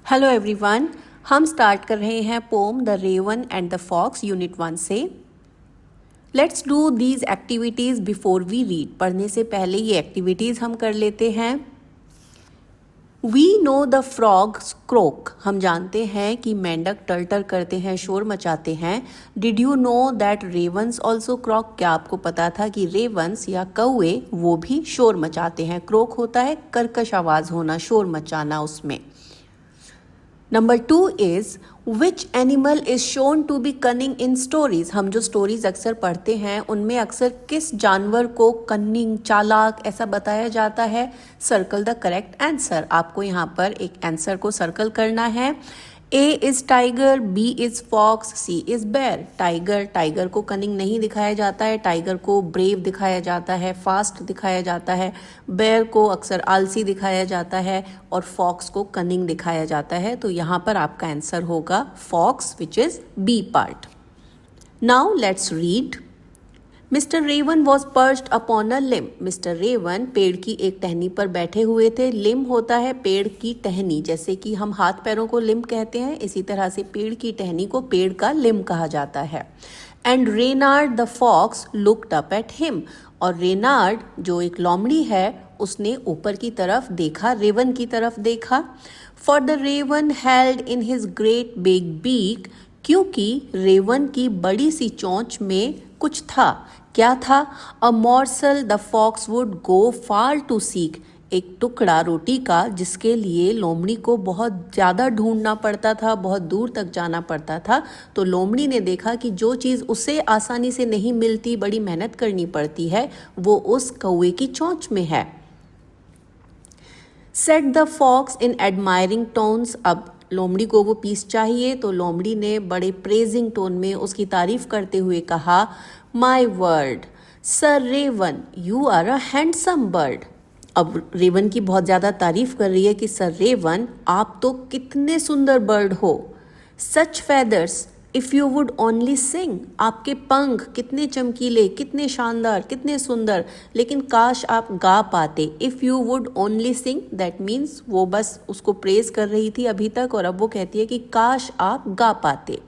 Hello everyone, हम start कर रहे हैं poem the raven and the fox unit 1 से। Let's do these activities before we read. पढ़ने से पहले ये एक्टिविटीज़ हम कर लेते हैं। We know the frogs croak. हम जानते हैं कि मेंढक टर्टर करते हैं, शोर मचाते हैं। Did you know that ravens also croak? क्या आपको पता था कि रेवंस या कौवे वो भी शोर मचाते हैं? क्रोक होता है कर्कश आवाज़ होना, शोर मचाना उसमें। Number 2 is which animal is shown to be cunning in stories. हम जो स्टोरीज अक्सर पढ़ते हैं उनमें अक्सर किस जानवर को कनिंग, चालाक ऐसा बताया जाता है? Circle the correct answer. आपको यहाँ पर एक आंसर को सर्कल करना है। A is tiger, B is fox, C is bear. Tiger को कनिंग नहीं दिखाया जाता है, टाइगर को ब्रेव दिखाया जाता है, फास्ट दिखाया जाता है। बेयर को अक्सर आलसी दिखाया जाता है और फॉक्स को कनिंग दिखाया जाता है। तो यहाँ पर आपका आंसर होगा fox, which is B part. Now let's read. Mister Raven was perched upon a limb. Mister raven पेड़ की एक टहनी पर बैठे हुए थे। लिम होता है पेड़ की टहनी, जैसे कि हम हाथ पैरों को लिम कहते हैं, इसी तरह से पेड़ की टहनी को पेड़ का लिम कहा जाता है। And Reynard the fox looked up at him. और रेनार्ड जो एक लोमड़ी है उसने ऊपर की तरफ देखा, रेवन की तरफ देखा। For the raven held in his great big beak. क्योंकि रेवन की बड़ी सी चोंच में कुछ था। क्या था? A morsel the fox would go far to seek. एक टुकड़ा रोटी का जिसके लिए लोमड़ी को बहुत ज़्यादा ढूंढना पड़ता था, बहुत दूर तक जाना पड़ता था। तो लोमड़ी ने देखा कि जो चीज़ उसे आसानी से नहीं मिलती, बड़ी मेहनत करनी पड़ती है, वो उस कौवे की चोंच में है। Said the fox in admiring tones. अब लोमड़ी को वो पीस चाहिए, तो लोमड़ी ने बड़े प्रेजिंग टोन में उसकी तारीफ करते हुए कहा, my word sir Raven, you are a handsome bird. अब रेवन की बहुत ज़्यादा तारीफ कर रही है कि सर रेवन, आप तो कितने सुंदर बर्ड हो। Such feathers if you would only sing. आपके पंख कितने चमकीले, कितने शानदार, कितने सुंदर, लेकिन काश आप गा पाते। If you would only Singh, that means वो बस उसको प्रेज कर रही थी अभी तक, और अब वो कहती है कि काश आप गा पाते।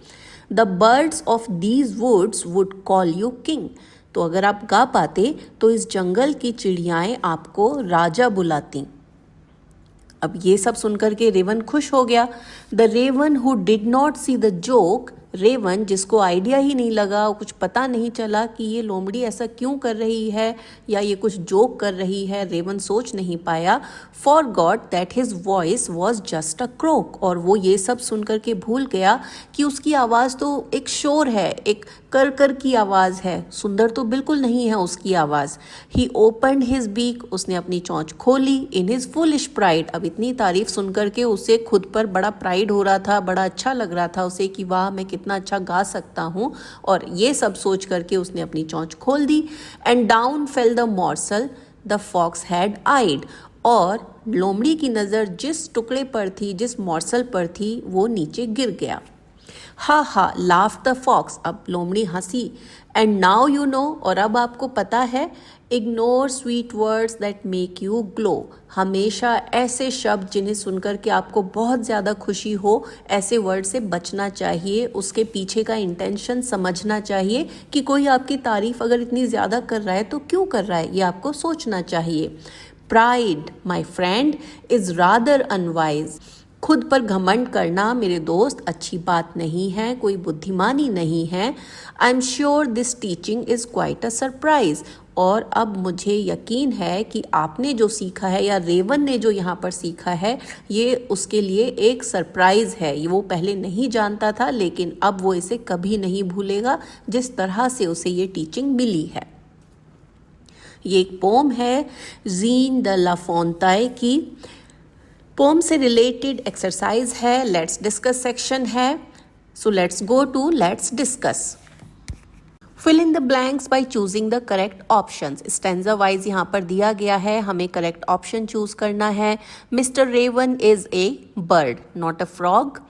The birds of these woods would call you king. तो अगर आप गा पाते तो इस जंगल की चिड़ियाएं आपको राजा बुलाती। अब ये सब सुनकर के रेवन खुश हो गया। The Raven who did not see the joke. Raven जिसको आइडिया ही नहीं लगा, कुछ पता नहीं चला कि ये लोमड़ी ऐसा क्यों कर रही है या ये कुछ जोक कर रही है, रेवन सोच नहीं पाया। For got that his voice was just a crook. और वो ये सब सुन करके भूल गया कि उसकी आवाज़ तो एक शोर है, एक कर कर की आवाज़ है, सुंदर तो बिल्कुल नहीं है उसकी आवाज़। ही ओपनड हिज बीक। उसने अपनी चोंच खोली। In his foolish pride. अब इतनी तारीफ सुन करके उसे खुद पर बड़ा प्राइड हो रहा था, बड़ा अच्छा लग रहा था उसे कि वाह, मैं कितना अच्छा गा सकता हूँ। और ये सब सोच करके उसने अपनी चोंच खोल दी। And down fell the morsel the fox had eyed. और लोमड़ी की नज़र जिस टुकड़े पर थी, जिस मॉर्सल पर थी, वो नीचे गिर गया। हा हा लाफ द फॉक्स। अब लोमड़ी हंसी। And now you know. और अब आपको पता है। Ignore sweet words that make you glow. हमेशा ऐसे शब्द जिन्हें सुनकर के आपको बहुत ज़्यादा खुशी हो, ऐसे वर्ड से बचना चाहिए। उसके पीछे का इंटेंशन समझना चाहिए कि कोई आपकी तारीफ अगर इतनी ज़्यादा कर रहा है तो क्यों कर रहा है, ये आपको सोचना चाहिए। Pride my friend is rather unwise. खुद पर घमंड करना मेरे दोस्त अच्छी बात नहीं है, कोई बुद्धिमानी नहीं है। I am sure this teaching is quite a surprise. और अब मुझे यकीन है कि आपने जो सीखा है या रेवन ने जो यहाँ पर सीखा है, ये उसके लिए एक सरप्राइज़ है। ये वो पहले नहीं जानता था, लेकिन अब वो इसे कभी नहीं भूलेगा जिस तरह से उसे ये टीचिंग मिली है। ये एक पोम है जीन द ला फोंताई की। पोम से रिलेटेड एक्सरसाइज है, लेट्स डिस्कस सेक्शन है। So let's go to let's discuss. Fill in the blanks by choosing the correct options. Stanza wise यहाँ पर दिया गया है, हमें करेक्ट ऑप्शन चूज करना है। Mister Raven is a bird, not a frog.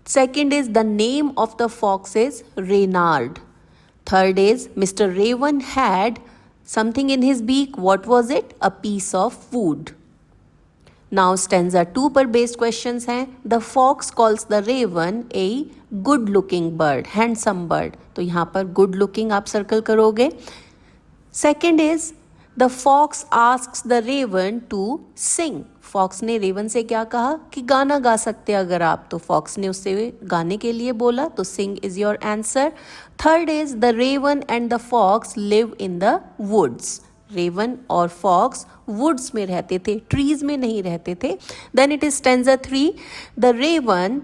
Second is the name of the fox is Reynard. Third is mister Raven had something in his beak. What was it? A piece of wood. Now stanza 2 पर based questions हैं. The fox calls the raven a good looking bird, handsome bird. तो यहाँ पर good looking आप circle करोगे. Second is the fox asks the raven to sing. Fox ने raven से क्या कहा कि गाना गा सकते अगर आप, तो फॉक्स ने उससे गाने के लिए बोला, तो sing is your answer. Third is the raven and the fox live in the woods. Raven और फॉक्स वुड्स में रहते थे, ट्रीज में नहीं रहते थे. Then it is stanza 3. The Raven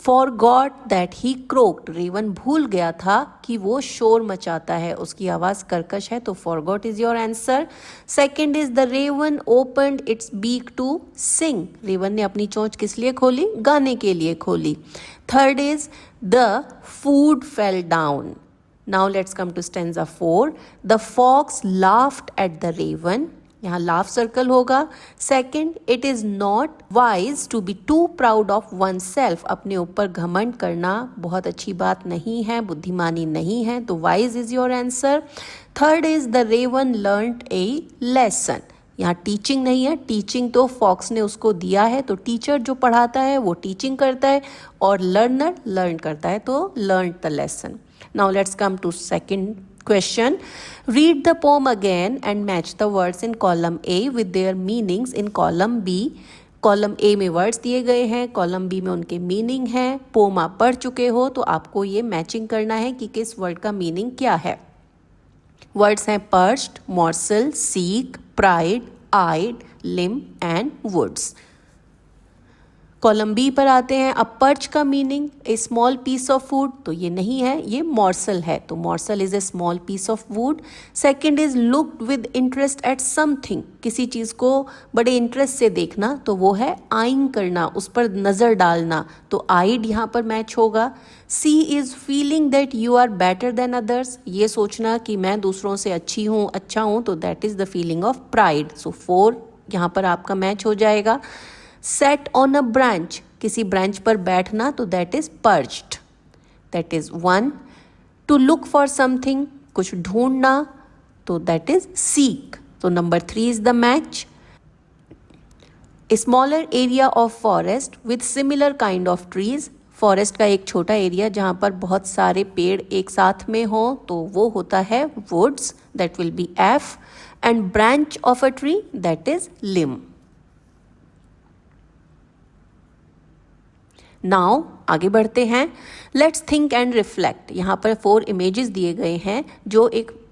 forgot that he croaked. Raven भूल गया था कि वो शोर मचाता है, उसकी आवाज कर्कश है, तो forgot is your answer. Second is the raven opened its beak to sing. Raven ने अपनी चोंच किस लिए खोली? गाने के लिए खोली. Third is the food fell down. Now let's come to stanza 4. The fox laughed at the raven. यहाँ लाफ सर्कल होगा. Second, it is not wise to be too proud of oneself. अपने ऊपर घमंड करना बहुत अच्छी बात नहीं है, बुद्धिमानी नहीं है, तो wise is your answer. Third is the raven learned a lesson. यहाँ टीचिंग नहीं है, टीचिंग तो फॉक्स ने उसको दिया है, तो टीचर जो पढ़ाता है वो टीचिंग करता है और लर्नर लर्न करता है, तो learn the lesson. Now let's come to second question. Read the poem again and match the words in column A with their meanings in column B. Column A में words दिए गए हैं, column B में उनके meaning है. Pome आप पढ़ चुके हो तो आपको ये मैचिंग करना है कि किस वर्ड का मीनिंग क्या है. वर्ड्स हैं perched, morsel, seek, pride, eyed, limb and woods. Column B पर आते हैं. अब पर्च का meaning a small piece of wood, तो ये नहीं है, ये मॉर्सल है, तो morsel is a small piece of wood. Second is looked with interest at something. किसी चीज को बड़े इंटरेस्ट से देखना, तो वो है आइंग करना, उस पर नजर डालना, तो आइड यहाँ पर मैच होगा. She is feeling that you are better than others. ये सोचना कि मैं दूसरों से अच्छी हूँ, अच्छा हूँ, तो that is the feeling of pride. So 4 यहाँ पर आपका मैच हो जाएगा. सेट ऑन अ ब्रांच, किसी ब्रांच पर बैठना, तो that is perched, that is 1. To look for something, कुछ ढूंढना, तो दैट इज सीक, तो number 3 is the match. A smaller area of forest with similar kind of trees. Forest का एक छोटा एरिया जहाँ पर बहुत सारे पेड़ एक साथ में हो, तो वो होता है woods, that will be F. And branch of a tree, that is limb. नाउ आगे बढ़ते हैं. Let's think and reflect. यहाँ पर 4 इमेजेस दिए गए हैं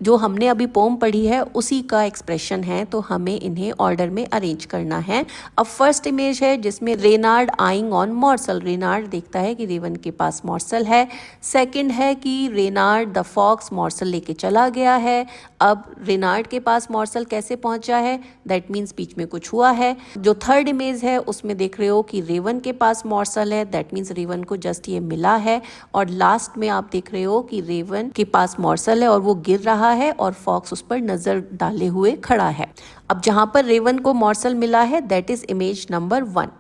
जो हमने अभी पोम पढ़ी है उसी का एक्सप्रेशन है, तो हमें इन्हें ऑर्डर में अरेंज करना है. अब फर्स्ट इमेज है जिसमें Reynard eyeing on morsel. Reynard देखता है कि रेवन के पास मॉर्सल है. सेकंड है कि रेनार्ड द फॉक्स मॉर्सल लेके चला गया है. अब रेनार्ड के पास मॉर्सल कैसे पहुंचा है, दैट मीन्स बीच में कुछ हुआ है. जो थर्ड इमेज है उसमें देख रहे हो कि रेवन के पास मॉर्सल है, दैट मीन्स रेवन को जस्ट ये मिला है. और लास्ट में आप देख रहे हो कि रेवन के पास मॉर्सल है और वो गिर रहा है और फॉक्स उस पर नजर डाले हुए खड़ा है. अब जहां पर रेवन को मॉर्सल मिला है, दैट इज इमेज नंबर 1.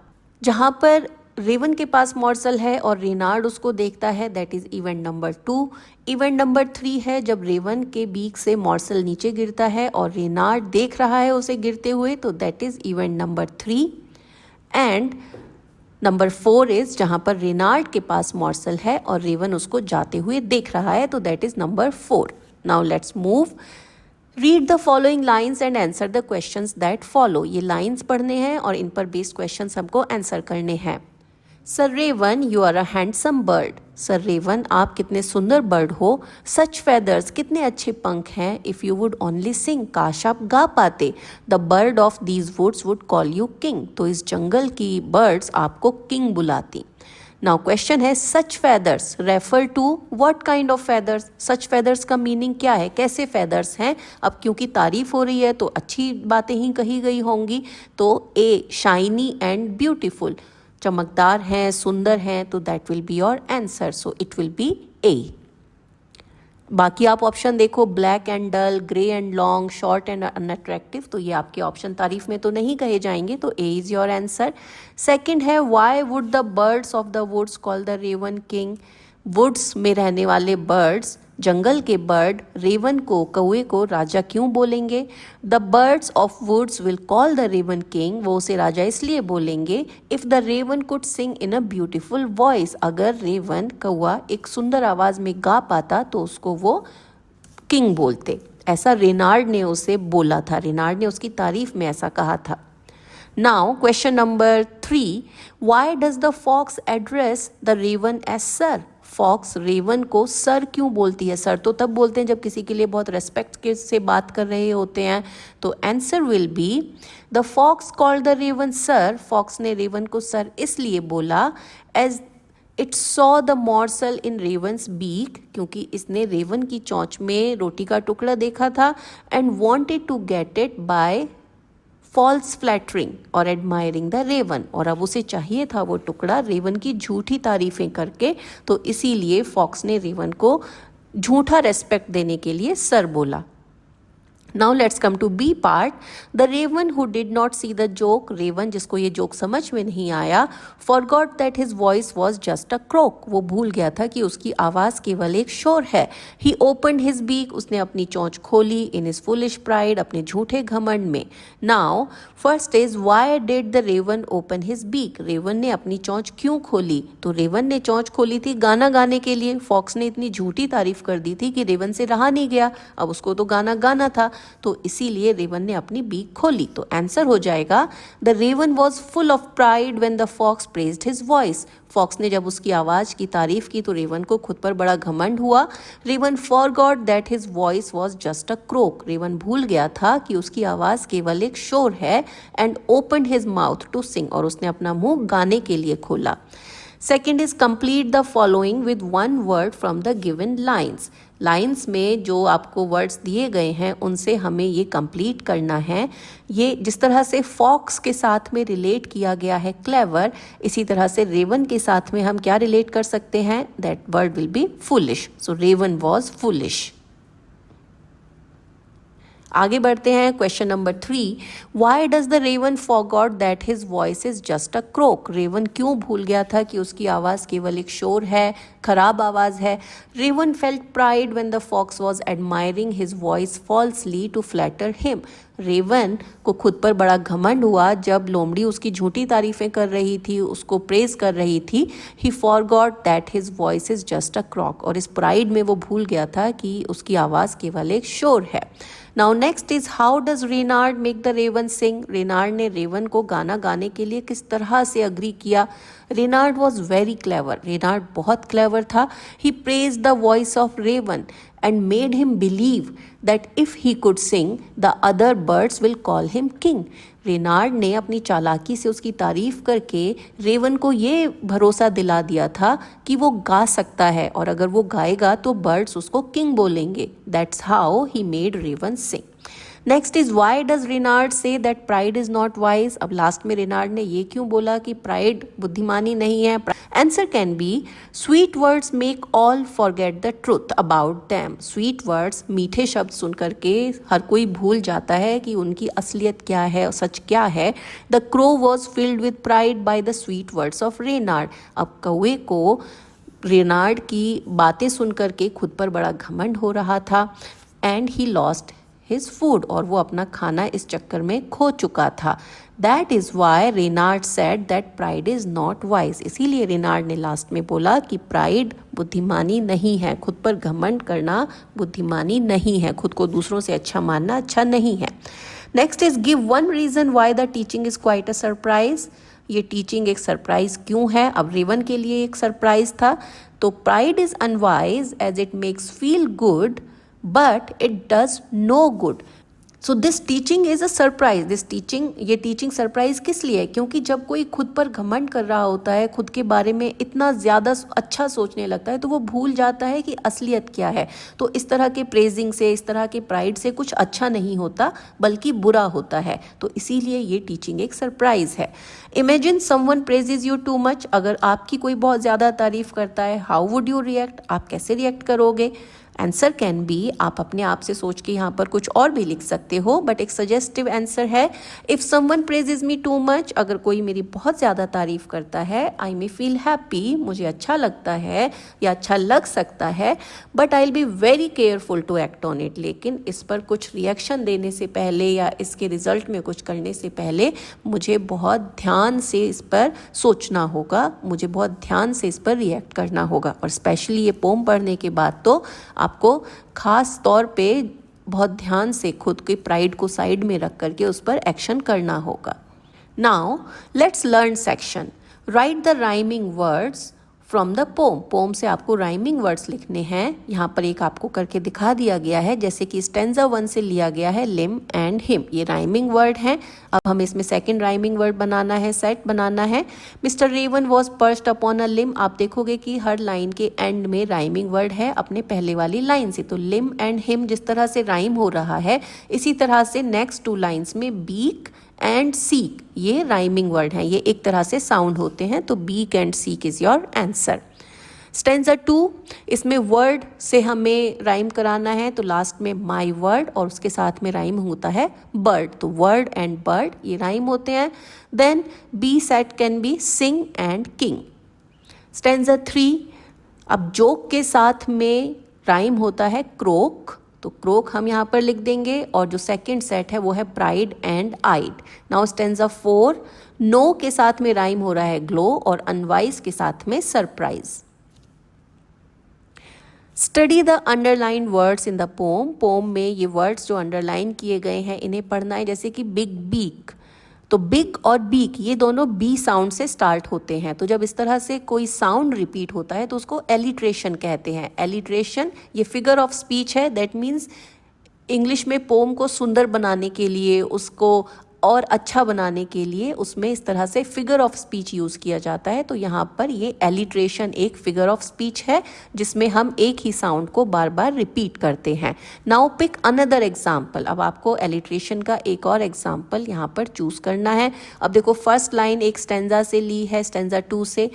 जहां पर रेवन के पास मॉर्सल है और रेनार्ड उसको देखता है, that is event number 2. Event number 3 है जब रेवन के बीक से मॉर्सल नीचे गिरता है और रेनार्ड देख रहा है उसे गिरते हुए, तो that is event number 3. And number 4 is जहां पर रेनार्ड के पास मॉर्सल है और रेवन उसको जाते हुए देख रहा है, तो that is number 4. Now let's move. Read the following lines and answer the questions that follow. ये लाइन्स पढ़ने हैं और इन पर बेस्ड क्वेश्चंस हमको आंसर करने हैं. Sir Raven, you are a handsome bird. Sir Raven, आप कितने सुंदर बर्ड हो. सच फेदर्स, कितने अच्छे पंख हैं. If you would only sing, काश आप गा पाते. The bird of these woods would call you king. तो इस जंगल की बर्ड्स आपको किंग बुलाती. नाउ क्वेश्चन है, such feathers refer to what kind of feathers. Such feathers का मीनिंग क्या है, कैसे फेदर्स हैं. अब क्योंकि तारीफ हो रही है तो अच्छी बातें ही कही गई होंगी, तो ए शाइनी एंड ब्यूटीफुल, चमकदार हैं, सुंदर हैं, तो that will be your answer. So it will be A. बाकी आप ऑप्शन देखो, black and dull, grey and long, short and unattractive, तो ये आपके ऑप्शन तारीफ में तो नहीं कहे जाएंगे, तो A is your answer. Second है, why would the birds of the woods call the Raven king. Woods में रहने वाले बर्ड्स जंगल के बर्ड रेवन को, कौवे को राजा क्यों बोलेंगे? The birds of woods will call the Raven king, वो उसे राजा इसलिए बोलेंगे if the Raven could sing in a beautiful voice, अगर रेवन कौवा एक सुंदर आवाज में गा पाता तो उसको वो किंग बोलते। ऐसा रेनार्ड ने उसे बोला था, रेनार्ड ने उसकी तारीफ में ऐसा कहा था। Now question number 3, why does the fox address the Raven as sir? Fox Raven को सर क्यों बोलती है? सर तो तब बोलते हैं जब किसी के लिए बहुत रेस्पेक्ट के से बात कर रहे होते हैं। तो answer will be the fox called the Raven sir, fox ने रेवन को सर इसलिए बोला as it saw the morsel in Raven's beak, क्योंकि इसने रेवन की चोंच में रोटी का टुकड़ा देखा था, and wanted to get it by false flattering और एडमायरिंग द रेवन, और अब उसे चाहिए था वो टुकड़ा रेवन की झूठी तारीफें करके, तो इसीलिए फॉक्स ने रेवन को झूठा रेस्पेक्ट देने के लिए सर बोला। Now let's come to B part. The Raven who did not see the joke, Raven जिसको ये जोक समझ में नहीं आया, forgot that his voice was just a croak, वो भूल गया था कि उसकी आवाज केवल एक शोर है। ही ओपनड हिज बीक, उसने अपनी चोंच खोली, इन हिज फुलिश प्राइड, अपने झूठे घमंड में। Now first is why did the Raven open his beak, Raven ने अपनी चोंच क्यों खोली? तो रेवन ने चोंच खोली थी गाना गाने के लिए। फॉक्स ने इतनी झूठी तारीफ कर दी थी कि रेवन से रहा नहीं गया, अब उसको तो गाना गाना था, तो इसीलिए रेवन ने अपनी बीक खोली। तो आंसर हो जाएगा the Raven was full of pride when the fox praised his voice, fox ने जब उसकी आवाज की तारीफ की तो रेवन को खुद पर बड़ा घमंड हुआ। Raven forgot that his voice was just a croak, Raven भूल गया था कि उसकी आवाज केवल एक शोर है, and opened his mouth to sing, और उसने अपना मुंह गाने के लिए खोला। Second is complete the following with one word from the given lines, lines में जो आपको वर्ड्स दिए गए हैं उनसे हमें ये कंप्लीट करना है। ये जिस तरह से फॉक्स के साथ में रिलेट किया गया है क्लेवर, इसी तरह से रेवन के साथ में हम क्या रिलेट कर सकते हैं? That word will be foolish, so Raven was foolish. आगे बढ़ते हैं question number 3, why does the Raven forgot that his voice is just a croak, Raven क्यों भूल गया था कि उसकी आवाज़ केवल एक शोर है, खराब आवाज़ है। Raven felt pride when the fox was admiring his voice falsely to flatter him, Raven को खुद पर बड़ा घमंड हुआ जब लोमड़ी उसकी झूठी तारीफें कर रही थी, उसको प्रेज कर रही थी। He forgot that his voice is just a croak, और इस प्राइड में वो भूल गया था कि उसकी आवाज़ केवल एक शोर है। Now next is how does Reynard make the Raven sing, Reynard ने रेवन को गाना गाने के लिए किस तरह से अग्री किया? Reynard was very clever, Reynard बहुत क्लेवर था। He praise the voice of raven and made him believe that if he could sing, the other birds will call him king. Reynard ने अपनी चालाकी से उसकी तारीफ करके रेवन को ये भरोसा दिला दिया था कि वो गा सकता है, और अगर वो गाएगा तो बर्ड्स उसको किंग बोलेंगे। That's how he made Raven sing. Next is why does Reynard say that pride is not wise, अब लास्ट में रेनार्ड ने ये क्यों बोला कि प्राइड बुद्धिमानी नहीं है? Answer can be sweet words make all forget the truth about them, sweet words मीठे शब्द सुन करके हर कोई भूल जाता है कि उनकी असलियत क्या है, सच क्या है। The crow was filled with pride by the sweet words of Reynard, अब कौवे को रेनार्ड की बातें सुन करके खुद पर बड़ा घमंड हो रहा था। And he lost his food, और वो अपना खाना इस चक्कर में खो चुका था। That is why Reynard said that pride is not wise, इसीलिए रेनार्ड ने लास्ट में बोला कि प्राइड बुद्धिमानी नहीं है, खुद पर घमंड करना बुद्धिमानी नहीं है, खुद को दूसरों से अच्छा मानना अच्छा नहीं है। Next is give one reason why the teaching is quite a surprise, ये टीचिंग एक सरप्राइज क्यों है? अब रेवन के लिए एक सरप्राइज था। तो pride is unwise as it makes feel good but it does no good. So this teaching is a surprise. ये टीचिंग सरप्राइज किस लिए? क्योंकि जब कोई खुद पर घमंड कर रहा होता है, खुद के बारे में इतना ज़्यादा अच्छा सोचने लगता है, तो वो भूल जाता है कि असलियत क्या है। तो इस तरह के प्रेजिंग से, इस तरह के प्राइड से कुछ अच्छा नहीं होता बल्कि बुरा होता है। तो इसीलिए ये टीचिंग एक सरप्राइज है। Imagine someone praises you too much, अगर आपकी कोई बहुत ज़्यादा तारीफ करता है, हाउ वुड यू रिएक्ट, आप कैसे रिएक्ट करोगे? आंसर कैन बी, आप अपने आप से सोच के यहाँ पर कुछ और भी लिख सकते हो, बट एक सजेस्टिव आंसर है if someone praises me too much, अगर कोई मेरी बहुत ज़्यादा तारीफ करता है, आई मे फील हैप्पी, मुझे अच्छा लगता है या अच्छा लग सकता है, but I will be very careful to act on it, लेकिन इस पर कुछ रिएक्शन देने से पहले या इसके रिजल्ट में कुछ करने से पहले मुझे बहुत ध्यान से इस पर सोचना होगा, मुझे बहुत ध्यान से इस पर रिएक्ट करना होगा। और स्पेशली ये पोम पढ़ने के बाद तो आपको खास तौर पे बहुत ध्यान से खुद की प्राइड को साइड में रख करके उस पर एक्शन करना होगा। Now let's learn section. Write the rhyming words from the poem. Poem से आपको राइमिंग वर्ड्स लिखने हैं। यहाँ पर एक आपको करके दिखा दिया गया है, जैसे कि स्टेंजा 1 से लिया गया है लिम एंड हिम, ये राइमिंग वर्ड हैं। अब हमें इसमें सेकंड राइमिंग वर्ड बनाना है, सेट बनाना है। Mister Raven was perched upon a limb, आप देखोगे कि हर लाइन के एंड में राइमिंग वर्ड है अपने पहले वाली लाइन से। तो लिम एंड हिम जिस तरह से राइम हो रहा है, इसी तरह से नेक्स्ट 2 लाइन्स में बीक एंड सीक, ये राइमिंग वर्ड हैं, ये एक तरह से साउंड होते हैं। तो beak and seek is your answer. Stanza 2, इसमें वर्ड से हमें राइम कराना है, तो लास्ट में माई वर्ड और उसके साथ में राइम होता है बर्ड, तो वर्ड एंड बर्ड ये राइम होते हैं। Then B set can be sing and king. Stanza 3, अब जोक के साथ में राइम होता है क्रोक, तो क्रोक हम यहाँ पर लिख देंगे, और जो सेकंड सेट है वो है pride and eyed. Now stanza 4, no के साथ में राइम हो रहा है ग्लो और अनवाइज के साथ में surprise. Study the underline words in the poem. Poem में ये वर्ड्स जो अंडरलाइन किए गए हैं इन्हें पढ़ना है, जैसे कि बिग बीक, तो बिग और बीक ये दोनों बी साउंड से स्टार्ट होते हैं। तो जब इस तरह से कोई साउंड रिपीट होता है तो उसको एलिट्रेशन कहते हैं। एलिट्रेशन ये फिगर ऑफ स्पीच है, दैट मीन्स इंग्लिश में पोम को सुंदर बनाने के लिए, उसको और अच्छा बनाने के लिए उसमें इस तरह से फिगर ऑफ स्पीच यूज़ किया जाता है। तो यहाँ पर ये एलिट्रेशन एक फिगर ऑफ स्पीच है जिसमें हम एक ही साउंड को बार बार रिपीट करते हैं। Now pick another example. अब आपको एलिट्रेशन का एक और एग्जाम्पल यहाँ पर चूज़ करना है। अब देखो फर्स्ट लाइन एक स्टेंजा से ली है, स्टेंजा 2 से।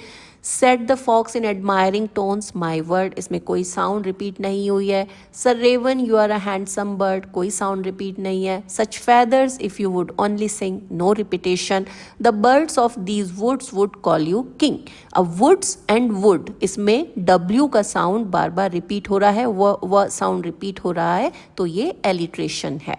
Said the fox in admiring tones my word, इसमें कोई साउंड रिपीट नहीं हुई है। Sir Raven you are a handsome bird, कोई साउंड रिपीट नहीं है। Such feathers if you would only sing, no repetition. The birds of these woods would call you king. अब woods and wood, इसमें W का sound बार बार repeat हो रहा है, वह साउंड रिपीट हो रहा है, तो ये एलिट्रेशन है।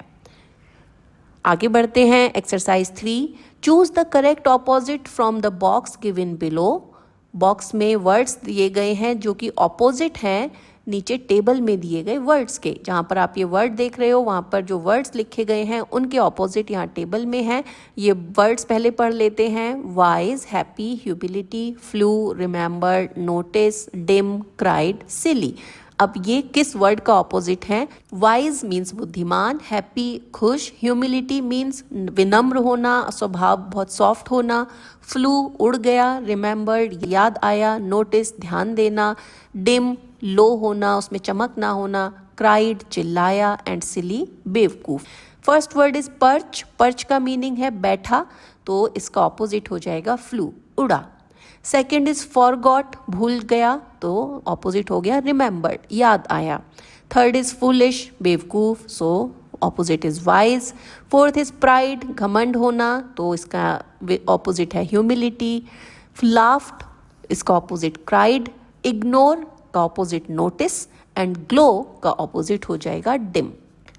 आगे बढ़ते हैं। Exercise 3, choose the correct opposite from the box given below. Box में वर्ड्स दिए गए हैं जो कि ऑपोजिट हैं नीचे टेबल में दिए गए वर्ड्स के। जहाँ पर आप ये वर्ड देख रहे हो वहाँ पर जो वर्ड्स लिखे गए हैं उनके ऑपोजिट यहाँ टेबल में हैं। ये वर्ड्स पहले पढ़ लेते हैं। Wise, happy, humility, flu, remember, notice, dim, cried, silly. अब ये किस वर्ड का ऑपोजिट है? वाइज मीन्स बुद्धिमान, हैप्पी खुश, ह्यूमिलिटी मीन्स विनम्र होना, स्वभाव बहुत सॉफ्ट होना, फ्लू उड़ गया, रिमेंबर्ड याद आया, नोटिस ध्यान देना, डिम लो होना, उसमें चमक ना होना, क्राइड चिल्लाया, एंड सिली बेवकूफ। First word is perch. Perch का मीनिंग है बैठा, तो इसका ऑपोजिट हो जाएगा फ्लू, उड़ा। सेकेंड इज फॉरगॉट, भूल गया, तो ऑपोजिट हो गया रिमेंबर्ड, याद आया। थर्ड इज फूलिश, बेवकूफ, so opposite is wise. Fourth is pride, घमंड होना, तो इसका ऑपोजिट है ह्यूमिलिटी। लाफ्ट, इसका ऑपोजिट क्राइड। इग्नोर का ऑपोजिट नोटिस, एंड ग्लो का ऑपोजिट हो जाएगा dim.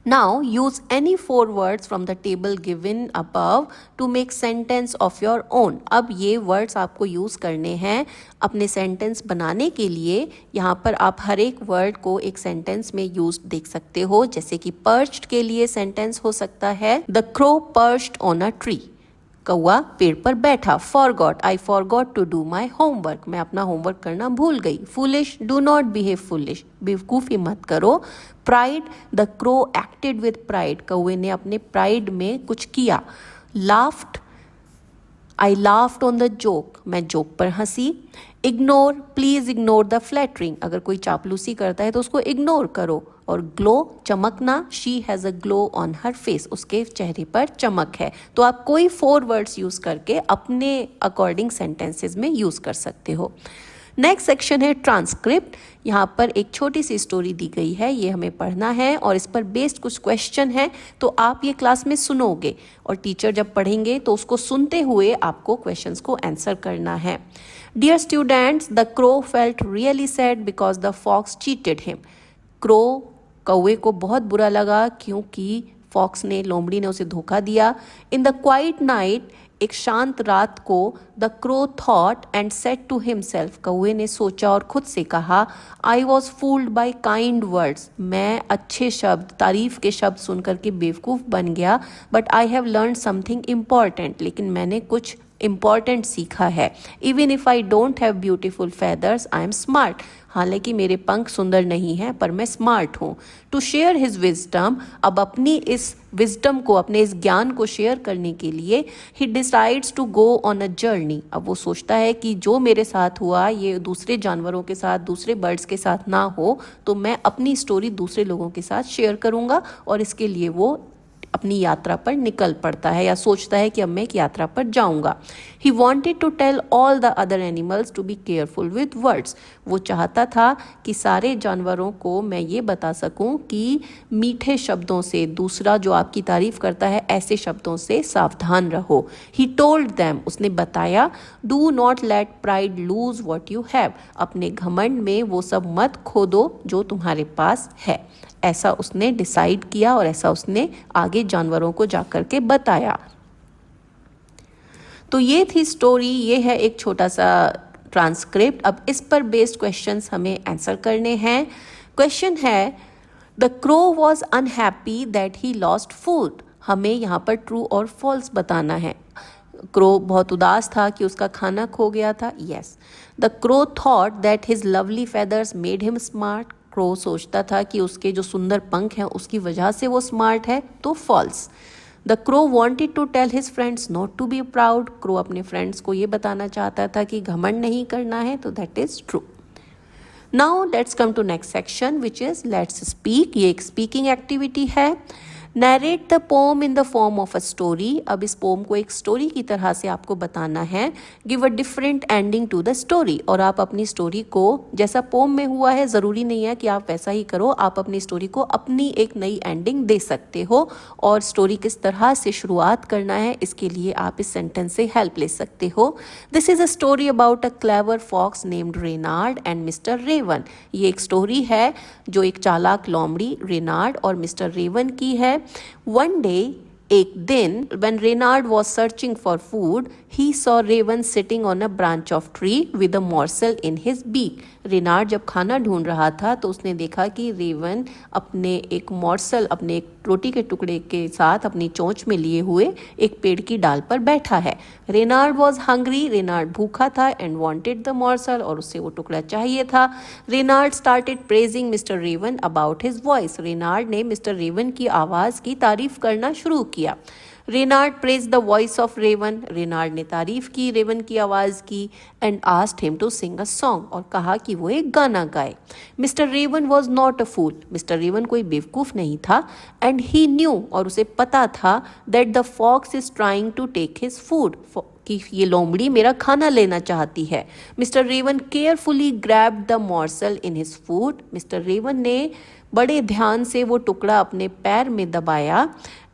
Now use any 4 words from the table given above to make sentence of your own. अब ये words आपको use करने हैं अपने sentence बनाने के लिए। यहाँ पर आप हर एक word को एक sentence में use देख सकते हो। जैसे कि perched के लिए sentence हो सकता है The crow perched on a tree. कौवा पेड़ पर बैठा। Forgot, I forgot to do my homework. मैं अपना होमवर्क करना भूल गई। Foolish, do not behave foolish. बेवकूफ़ी मत करो। Pride, the crow acted with pride. कौवे ने अपने pride में कुछ किया। Laughed, I laughed on the joke. मैं जोक पर हंसी। Ignore, please ignore the flattering. अगर कोई चापलूसी करता है तो उसको इग्नोर करो। और ग्लो, चमकना, she has a glow on her face, उसके चेहरे पर चमक है। तो आप कोई 4 वर्ड्स यूज़ करके अपने अकॉर्डिंग सेंटेंसेस में यूज़ कर सकते हो। नेक्स्ट सेक्शन है ट्रांसक्रिप्ट। यहाँ पर एक छोटी सी स्टोरी दी गई है, ये हमें पढ़ना है और इस पर बेस्ड कुछ क्वेश्चन है, तो आप ये क्लास में सुनोगे और टीचर जब पढ़ेंगे तो उसको सुनते हुए आपको क्वेश्चंस को आंसर करना है। Dear students, the crow felt really sad because the fox cheated him. Crow कौवे को बहुत बुरा लगा क्योंकि फॉक्स ने, लोमड़ी ने उसे धोखा दिया। इन द क्वाइट नाइट, एक शांत रात को, the crow thought and said to himself, कौवे ने सोचा और खुद से कहा, I was fooled by kind words, मैं अच्छे शब्द, तारीफ के शब्द सुनकर के बेवकूफ़ बन गया। But I have learn something important, लेकिन मैंने कुछ इम्पॉर्टेंट सीखा है। Even if I don't have beautiful feathers I am smart, हालांकि मेरे पंख सुंदर नहीं हैं पर मैं स्मार्ट हूँ। टू शेयर हिज विजडम, अब अपनी इस विजडम को, अपने इस ज्ञान को शेयर करने के लिए he decides to go on a journey, अब वो सोचता है कि जो मेरे साथ हुआ ये दूसरे जानवरों के साथ, दूसरे बर्ड्स के साथ ना हो, तो मैं अपनी स्टोरी दूसरे लोगों के साथ शेयर करूँगा और इसके लिए वो अपनी यात्रा पर निकल पड़ता है या सोचता है कि अब मैं एक यात्रा पर जाऊंगा। He wanted to tell all the other animals to be careful with words, वो चाहता था कि सारे जानवरों को मैं ये बता सकूं कि मीठे शब्दों से, दूसरा जो आपकी तारीफ करता है ऐसे शब्दों से सावधान रहो। ही टोल्ड दैम, उसने बताया, do not let pride lose what you have, अपने घमंड में वो सब मत खो दो जो तुम्हारे पास है। ऐसा उसने डिसाइड किया और ऐसा उसने आगे जानवरों को जाकर के बताया। तो ये थी स्टोरी, ये है एक छोटा सा ट्रांसक्रिप्ट। अब इस पर बेस्ड क्वेश्चंस हमें आंसर करने हैं। क्वेश्चन है, the crow was unhappy that he lost food, हमें यहाँ पर ट्रू और फॉल्स बताना है। क्रो बहुत उदास था कि उसका खाना खो गया था। Yes. The crow thought that his lovely feathers made him smart, crow सोचता था कि उसके जो सुंदर पंख हैं उसकी वजह से वो स्मार्ट है, तो false. The crow wanted to tell his friends not to be proud, क्रो अपने फ्रेंड्स को ये बताना चाहता था कि घमंड नहीं करना है, तो that is true. Now let's come to next section which is let's speak. ये एक स्पीकिंग एक्टिविटी है। Narrate the poem in the form of a story, अब इस पोम को एक स्टोरी की तरह से आपको बताना है। Give a different ending to the story, और आप अपनी स्टोरी को जैसा पोम में हुआ है, ज़रूरी नहीं है कि आप वैसा ही करो, आप अपनी स्टोरी को अपनी एक नई एंडिंग दे सकते हो। और स्टोरी किस तरह से शुरुआत करना है इसके लिए आप इस सेंटेंस से हेल्प ले सकते हो। This is a story about a clever fox named Reynard and Mr Raven, ये एक स्टोरी है जो एक चालाक लोमड़ी रेनार्ड और मिस्टर रेवन की है। One day, एक दिन, when Reynard was searching for food, he saw Raven sitting on a branch of tree with a morsel in his beak. रेनार्ड जब खाना ढूंढ रहा था तो उसने देखा कि रेवन अपने एक मॉर्सल, अपने एक रोटी के टुकड़े के साथ अपनी चोंच में लिए हुए एक पेड़ की डाल पर बैठा है। रेनार्ड वॉज हंग्री, रेनार्ड भूखा था, एंड वॉन्टेड द मॉर्सल, और उससे वो टुकड़ा चाहिए था। Reynard started praising Mr Raven about his voice, Reynard ने मिस्टर रेवन की आवाज़ की तारीफ करना शुरू किया। Reynard praise the voice of Raven, Reynard ने तारीफ की रेवन की आवाज़ की। And asked him to sing a song, और कहा कि वो एक गाना गाए। Mr Raven was not a fool, Mr Raven कोई बेवकूफ़ नहीं था। एंड ही न्यू, और उसे पता था, that the fox is trying to take his food, कि ये लोमड़ी मेरा खाना लेना चाहती है। Mister Raven carefully grabbed the morsel in his food, Mr Raven ने बड़े ध्यान से वो टुकड़ा अपने पैर में दबाया।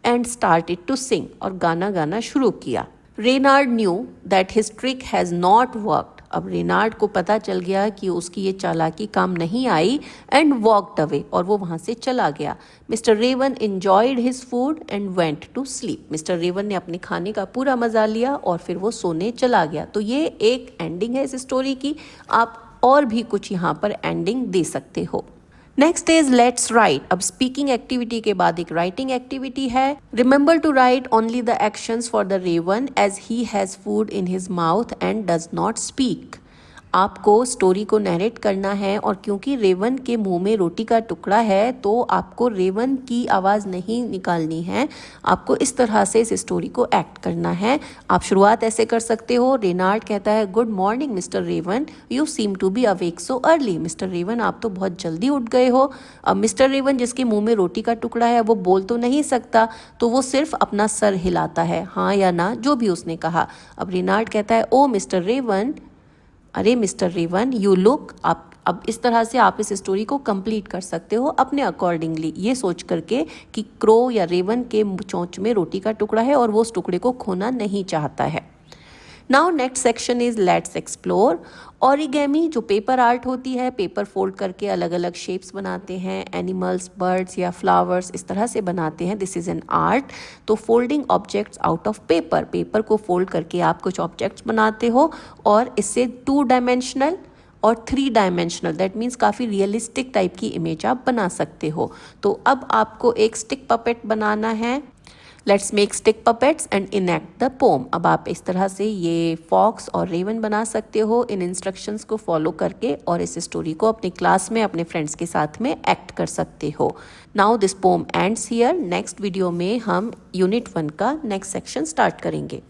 एंड स्टार्टेड टू सिंग, और गाना गाना शुरू किया। Reynard knew that his trick has not worked, अब रेनार्ड को पता चल गया कि उसकी ये चालाकी काम नहीं आई। एंड वॉकड अवे, और वो वहाँ से चला गया। Mr Raven enjoyed his food and went to sleep, Mr Raven ने अपने खाने का पूरा मजा लिया और फिर वो सोने चला गया। तो ये एक एंडिंग है इस स्टोरी की, आप और भी कुछ यहाँ पर एंडिंग दे सकते हो। Next is let's write. अब स्पीकिंग एक्टिविटी के बाद एक राइटिंग एक्टिविटी है। Remember to write only the actions for the Raven as he has food in his mouth and does not speak. आपको स्टोरी को नरेट करना है, और क्योंकि रेवन के मुंह में रोटी का टुकड़ा है तो आपको रेवन की आवाज़ नहीं निकालनी है, आपको इस तरह से इस स्टोरी को एक्ट करना है। आप शुरुआत ऐसे कर सकते हो। रेनार्ड कहता है, good morning Mr Raven, you seem to be awake so early, Mr Raven आप तो बहुत जल्दी उठ गए हो। अब मिस्टर रेवन जिसके मुंह में रोटी का टुकड़ा है वो बोल तो नहीं सकता, तो वो सिर्फ अपना सर हिलाता है, हाँ या ना जो भी उसने कहा। अब रेनार्ड कहता है, ओ मिस्टर रेवन, अरे मिस्टर रेवन, यू लुक। आप अब इस तरह से आप इस स्टोरी को कंप्लीट कर सकते हो अपने अकॉर्डिंगली, ये सोच करके कि क्रो या रेवन के चोंच में रोटी का टुकड़ा है और वो उस टुकड़े को खोना नहीं चाहता है। Now next section is let's explore. Origami जो पेपर आर्ट होती है, पेपर फोल्ड करके अलग अलग शेप्स बनाते हैं, एनिमल्स, बर्ड्स या फ्लावर्स इस तरह से बनाते हैं, दिस इज एन आर्ट। तो folding objects out of paper, paper को फोल्ड करके आप कुछ ऑब्जेक्ट्स बनाते हो और इससे 2 डायमेंशनल और 3 डायमेंशनल, दैट मीन्स काफ़ी रियलिस्टिक टाइप की इमेज आप बना सकते हो। तो अब आपको एक स्टिक पपेट बनाना है। Let's make stick puppets and enact the pome. अब आप इस तरह से ये फॉक्स और रेवन बना सकते हो इन इंस्ट्रक्शंस को फॉलो करके, और इस स्टोरी को अपनी क्लास में अपने फ्रेंड्स के साथ में एक्ट कर सकते हो। Now this pome ends here. Next video में हम यूनिट 1 का नेक्स्ट सेक्शन स्टार्ट करेंगे।